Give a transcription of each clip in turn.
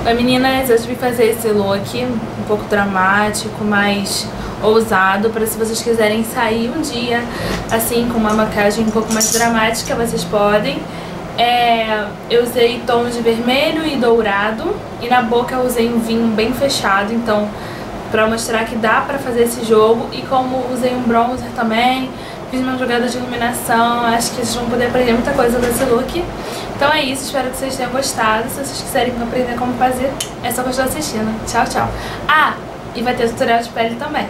Oi meninas, hoje vim fazer esse look um pouco dramático, mais ousado, para se vocês quiserem sair um dia assim com uma maquiagem um pouco mais dramática, vocês podem. Eu usei tons de vermelho e dourado e na boca eu usei um vinho bem fechado, então pra mostrar que dá pra fazer esse jogo. E como usei um bronzer também, fiz uma jogada de iluminação, acho que vocês vão poder aprender muita coisa desse look. Então é isso, espero que vocês tenham gostado. Se vocês quiserem aprender como fazer, é só continuar assistindo. Tchau, tchau. Ah, e vai ter tutorial de pele também.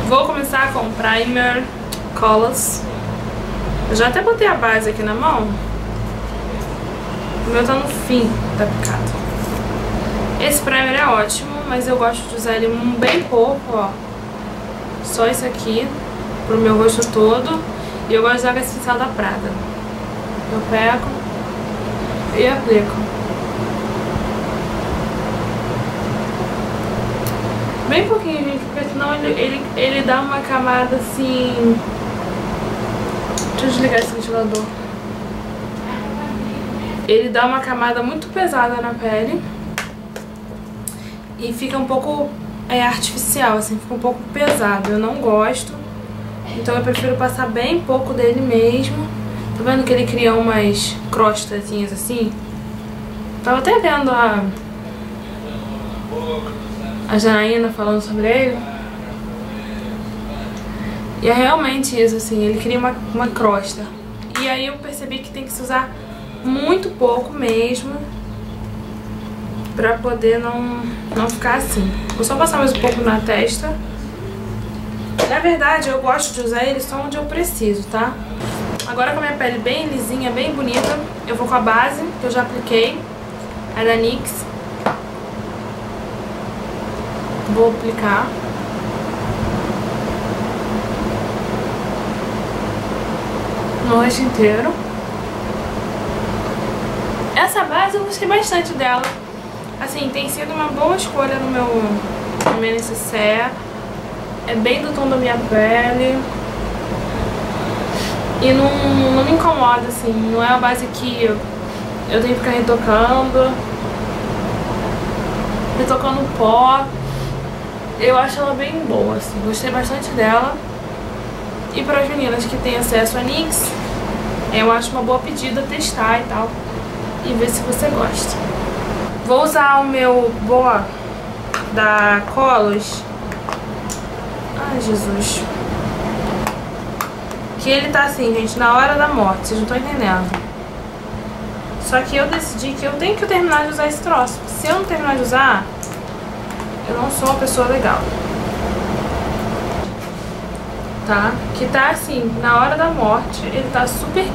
Vou começar com primer Colors. Eu já até botei a base aqui na mão. O meu tá no fim da picada. Esse primer é ótimo, mas eu gosto de usar ele bem pouco, ó. Só isso aqui, pro meu rosto todo. E eu gosto de usar com esse pincel da Prada. Eu pego e aplico. Bem pouquinho, gente, porque senão ele dá uma camada assim... Deixa eu desligar esse ventilador. Ele dá uma camada muito pesada na pele. E fica um pouco artificial, assim, fica um pouco pesado. Eu não gosto. Então eu prefiro passar bem pouco dele mesmo. Tá vendo que ele cria umas crostazinhas assim? Tava até vendo a Janaína falando sobre ele. E é realmente isso, assim, ele cria uma crosta. E aí eu percebi que tem que se usar muito pouco mesmo, pra poder não ficar assim. Vou só passar mais um pouco na testa. Na verdade, eu gosto de usar ele só onde eu preciso, tá? Agora com a minha pele bem lisinha, bem bonita, eu vou com a base, que eu já apliquei, a da NYX. Vou aplicar. No rosto inteiro. Essa base eu gostei bastante dela. Assim, tem sido uma boa escolha no meu necessaire. É bem do tom da minha pele. E não me incomoda, assim. Não é uma base que eu tenho que ficar retocando pó. Eu acho ela bem boa, assim. Gostei bastante dela. E para as meninas que têm acesso a NYX, eu acho uma boa pedida testar e tal. E ver se você gosta. Vou usar o meu boa da Colors. Ai, Jesus. Que ele tá assim, gente, na hora da morte. Vocês não estão entendendo. Só que eu decidi que eu tenho que terminar de usar esse troço. Se eu não terminar de usar, eu não sou uma pessoa legal. Tá? Que tá assim, na hora da morte. Ele tá super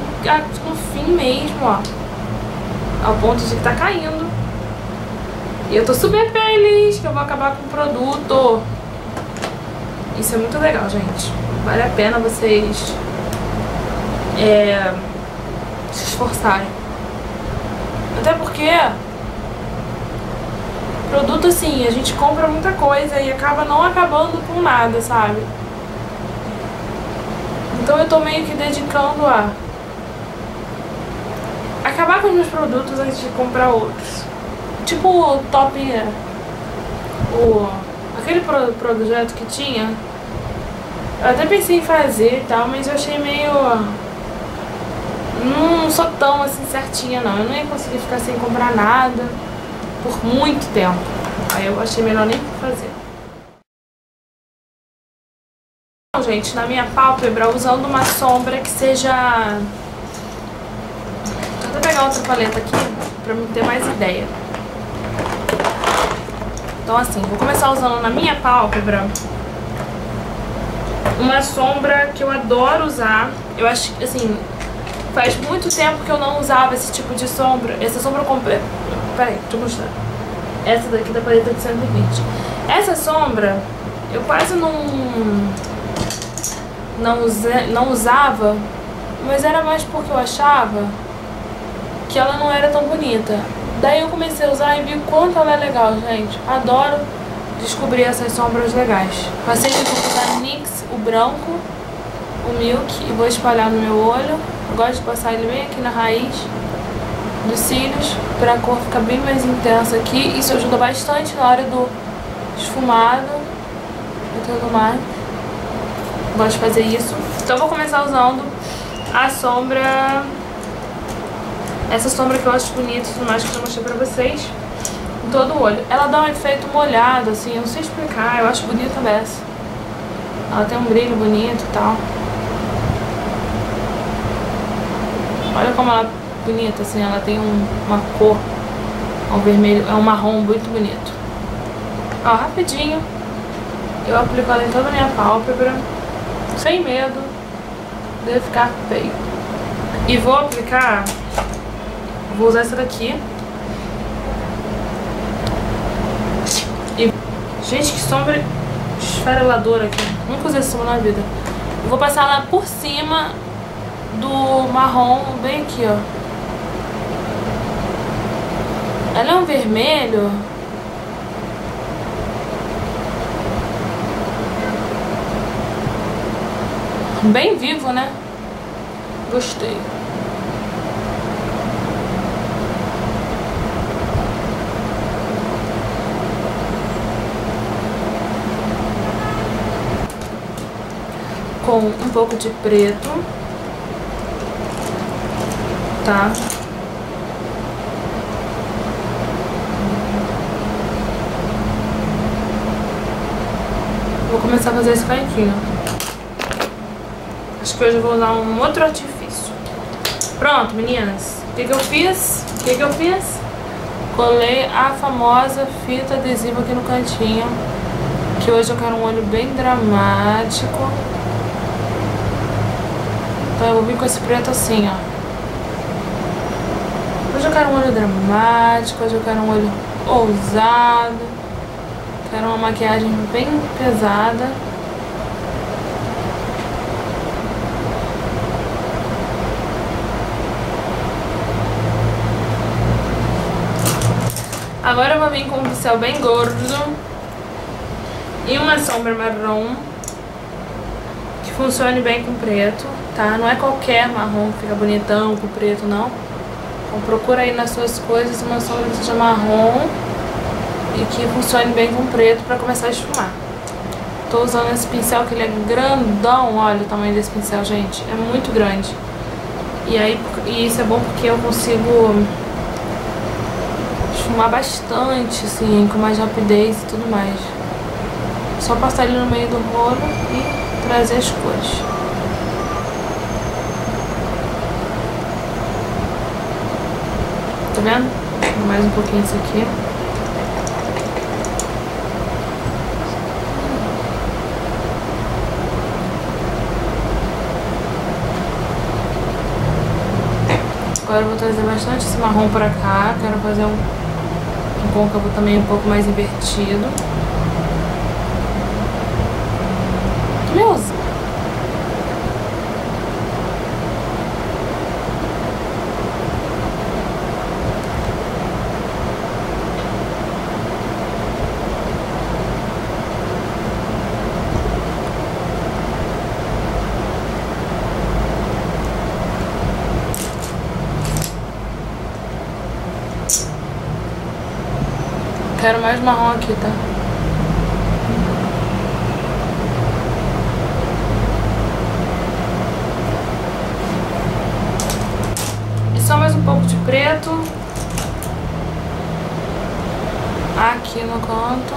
no fim mesmo, ó. Ao ponto de que tá caindo. E eu tô super feliz que eu vou acabar com o produto. Isso é muito legal, gente. Vale a pena vocês se esforçarem. Até porque produto assim, a gente compra muita coisa e acaba não acabando com nada, sabe? Então eu tô meio que dedicando a acabar com os meus produtos antes de comprar outros. Tipo o top, aquele projeto que tinha, eu até pensei em fazer e tal, mas eu achei meio... Não sou tão assim certinha não, eu não ia conseguir ficar sem comprar nada por muito tempo. Aí eu achei melhor nem fazer. Então, gente, na minha pálpebra, usando uma sombra que seja... Vou até pegar outra paleta aqui pra me ter mais ideia. Então assim, vou começar usando na minha pálpebra uma sombra que eu adoro usar. Eu acho que, assim, faz muito tempo que eu não usava esse tipo de sombra. Essa sombra eu comprei... Peraí, deixa eu mostrar. Essa daqui da paleta de 120. Essa sombra eu quase não usava, mas era mais porque eu achava que ela não era tão bonita. Daí eu comecei a usar e vi o quanto ela é legal, gente. Adoro descobrir essas sombras legais. Passei aqui com o NYX, o branco, o Milk, e vou espalhar no meu olho. Eu gosto de passar ele bem aqui na raiz dos cílios, para a cor ficar bem mais intensa aqui. Isso ajuda bastante na hora do esfumado e tudo mais. Gosto de fazer isso. Então eu vou começar usando a sombra, essa sombra que eu acho bonita e tudo mais, que eu já mostrei pra vocês, em todo o olho. Ela dá um efeito molhado, assim, eu não sei explicar, eu acho bonita dessa. Ela tem um brilho bonito e tal. Olha como ela é bonita, assim, ela tem uma cor, um vermelho, é um marrom muito bonito. Ó, rapidinho, eu aplico ela em toda a minha pálpebra, sem medo de ficar feio. E vou aplicar, vou usar essa daqui. E, gente, que sombra esfareladora aqui. Nunca usei essa sombra na vida. Eu vou passar ela por cima do marrom, bem aqui, ó. Ela é um vermelho bem vivo, né? Gostei. Com um pouco de preto, tá? Vou começar a fazer esse cantinho. Acho que hoje eu vou usar um outro artifício. Pronto, meninas. O que eu fiz? Colei a famosa fita adesiva aqui no cantinho. Que hoje eu quero um olho bem dramático. Então eu vou vir com esse preto assim, ó. Hoje eu quero um olho dramático, hoje eu quero um olho ousado. Quero uma maquiagem bem pesada. Agora eu vou vir com um pincel bem gordo e uma sombra marrom que funcione bem com preto, tá? Não é qualquer marrom que fica bonitão com preto, não. Então procura aí nas suas coisas uma sombra que seja marrom e que funcione bem com preto pra começar a esfumar. Tô usando esse pincel que ele é grandão, olha o tamanho desse pincel, gente, é muito grande. E isso é bom porque eu consigo esfumar bastante, assim, com mais rapidez e tudo mais. Só passar ele no meio do rolo e trazer as cores. Tá vendo? Mais um pouquinho disso aqui. Agora eu vou trazer bastante esse marrom pra cá. Quero fazer um côncavo também um pouco mais invertido. Meu Deus! Quero mais marrom aqui, tá? E só mais um pouco de preto aqui no canto.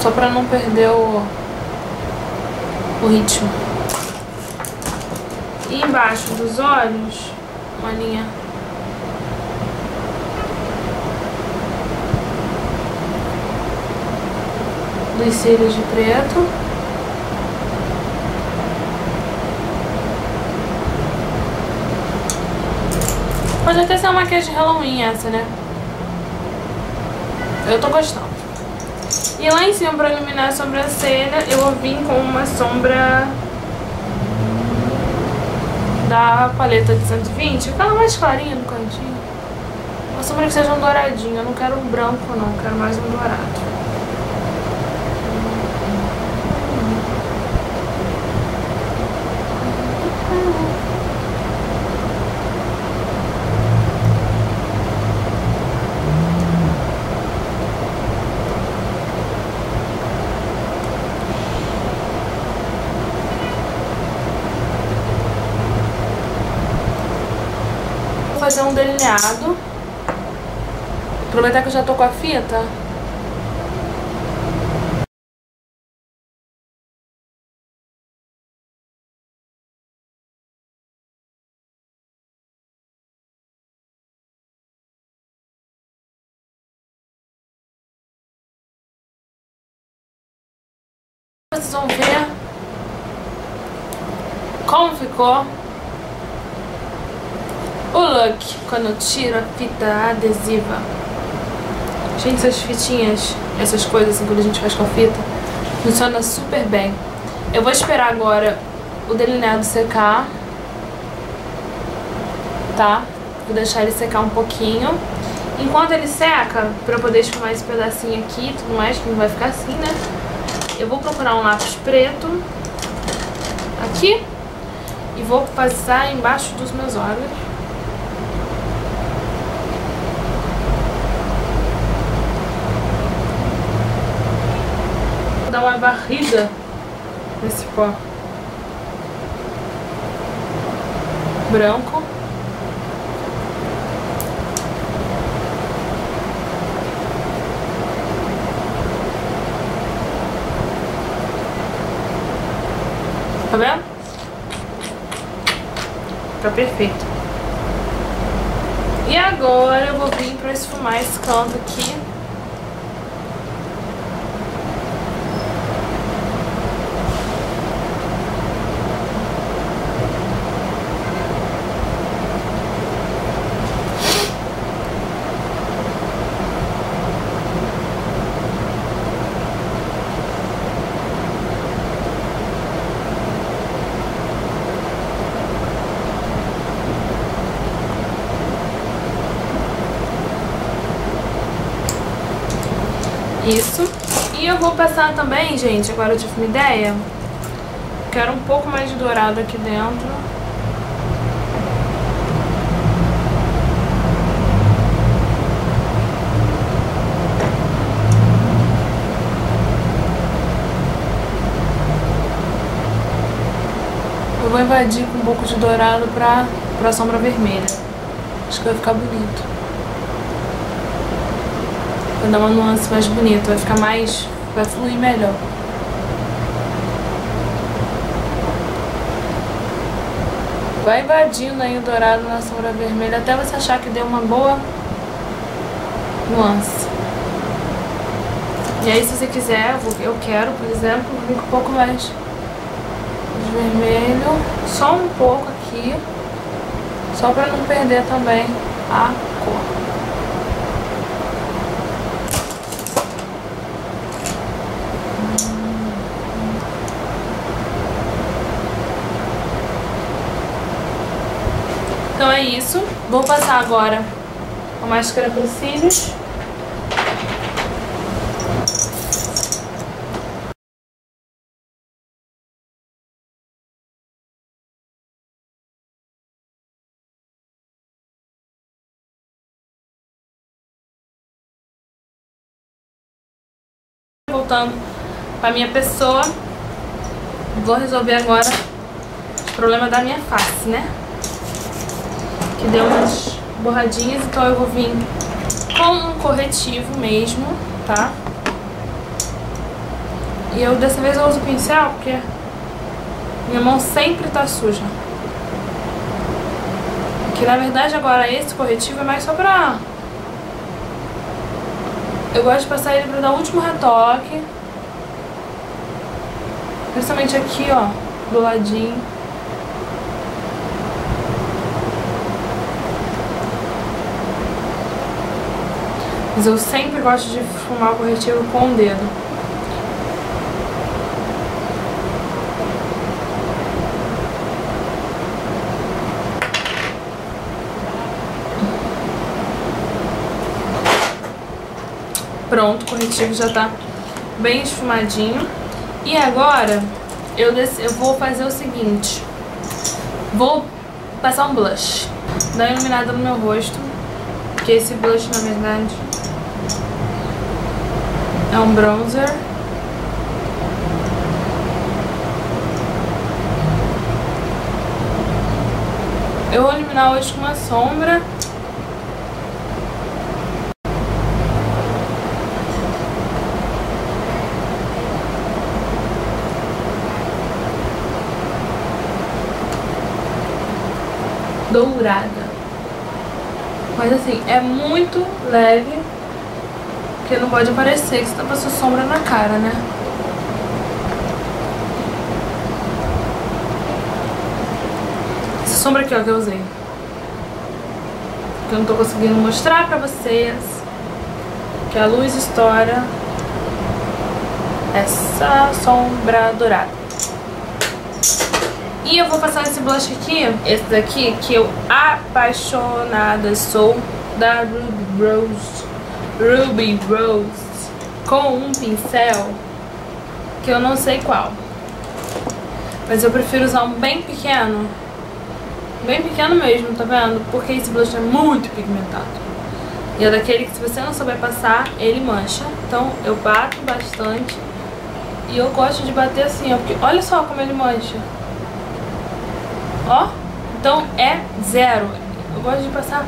Só pra não perder o ritmo. E embaixo dos olhos, uma linha dos cílios de preto. Pode até ser uma maquiagem de Halloween essa, né? Eu tô gostando. E lá em cima, pra iluminar a sobrancelha, eu vou vir com uma sombra da paleta de 120, aquela mais clarinha no cantinho. A sombra que seja um douradinho. Eu não quero um branco, não. Eu quero mais um dourado. Vou fazer um delineado. Aproveitar que eu já tô com a fita. Vocês vão ver como ficou o look quando eu tiro a fita adesiva. Gente, essas fitinhas, essas coisas assim, quando a gente faz com a fita, funciona super bem. Eu vou esperar agora o delineado secar, tá? Vou deixar ele secar um pouquinho. Enquanto ele seca, pra eu poder esfumar esse pedacinho aqui e tudo mais, que não vai ficar assim, né? Eu vou procurar um lápis preto aqui e vou passar embaixo dos meus olhos. Vou dar uma varrida nesse pó branco. Tá vendo? Tá perfeito. E agora eu vou vir pra esfumar esse canto aqui. Isso. E eu vou passar também, gente, agora eu tive uma ideia. Quero um pouco mais de dourado aqui dentro. Eu vou invadir com um pouco de dourado pra sombra vermelha. Acho que vai ficar bonito. Vai dar uma nuance mais bonita, vai ficar mais... vai fluir melhor. Vai invadindo aí o dourado na sombra vermelha até você achar que deu uma boa nuance. E aí, se você quiser, eu quero, por exemplo, vir com um pouco mais de vermelho, só um pouco aqui, só pra não perder também a cor. Então é isso. Vou passar agora a máscara para os cílios. Voltando para minha pessoa, vou resolver agora o problema da minha face, né? Que deu umas borradinhas, então eu vou vir com um corretivo mesmo, tá? E eu dessa vez eu uso pincel porque minha mão sempre tá suja. Que na verdade agora esse corretivo é mais só pra... eu gosto de passar ele pra dar o último retoque. Principalmente aqui, ó, do ladinho. Mas eu sempre gosto de esfumar o corretivo com o dedo. pronto, o corretivo já tá bem esfumadinho. E agora eu vou fazer o seguinte, vou passar um blush, dar uma iluminada no meu rosto, que esse blush na verdade é um bronzer. Eu vou iluminar hoje com uma sombra. Dourada. Mas assim, é muito leve, porque não pode aparecer que você tá passando sombra na cara, né? Essa sombra aqui, ó, que eu usei, que eu não tô conseguindo mostrar pra vocês, que a luz estoura essa sombra dourada. E eu vou passar esse blush aqui, esse daqui, que eu apaixonada sou, da Ruby Rose, com um pincel que eu não sei qual, mas eu prefiro usar um bem pequeno mesmo, tá vendo? Porque esse blush é muito pigmentado. E é daquele que se você não souber passar, ele mancha. Então eu bato bastante. E eu gosto de bater assim, ó, porque olha só como ele mancha. Ó, então é zero. Eu gosto de passar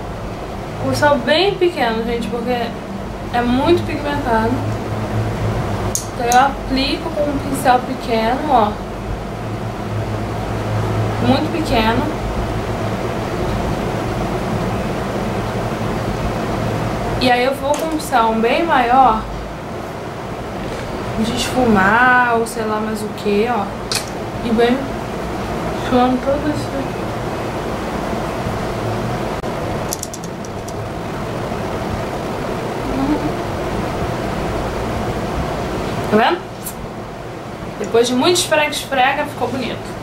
com um sal bem pequeno, gente, porque é muito pigmentado. Então eu aplico com um pincel pequeno, ó, muito pequeno. E aí eu vou com um pincel bem maior, de esfumar ou sei lá mais o que, ó, e bem esfumando todo isso aqui. Tá vendo? Depois de muito esfrega, ficou bonito.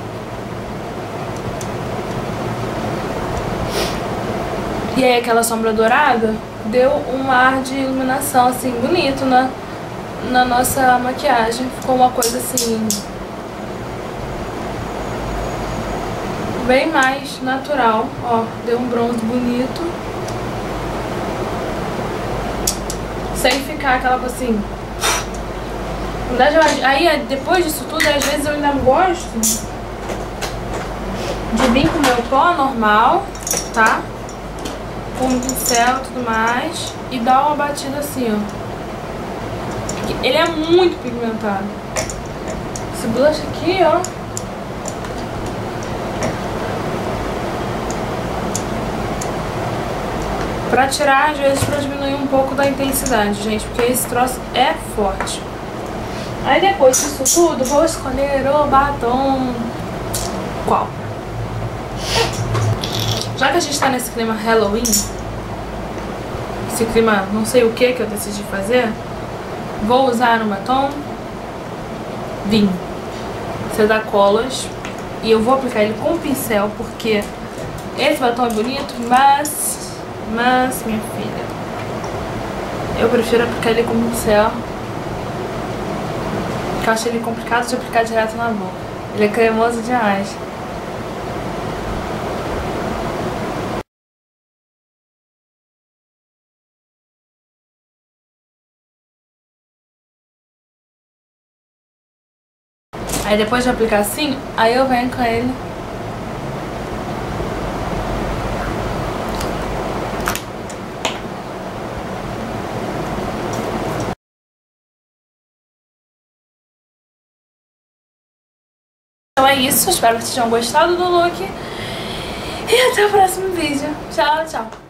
E aí aquela sombra dourada deu um ar de iluminação assim bonito na nossa maquiagem. Ficou uma coisa assim bem mais natural, ó, deu um bronze bonito, sem ficar aquela coisa assim. Na verdade, aí depois disso tudo, às vezes eu ainda gosto de vir com o meu pó normal, tá? Com o pincel e tudo mais, e dar uma batida assim, ó. Porque ele é muito pigmentado. Esse blush aqui, ó, pra tirar, às vezes, pra diminuir um pouco da intensidade, gente, porque esse troço é forte. Aí depois disso tudo, vou escolher o batom. Qual? Já que a gente tá nesse clima Halloween, esse clima não sei o que eu decidi fazer, vou usar um batom Vim Sedacolors, e eu vou aplicar ele com o pincel, porque esse batom é bonito, mas minha filha, eu prefiro aplicar ele com o pincel, porque eu acho ele complicado de aplicar direto na boca. Ele é cremoso demais. Aí depois de aplicar assim, aí eu venho com ele. Então é isso, espero que vocês tenham gostado do look. E até o próximo vídeo. Tchau, tchau.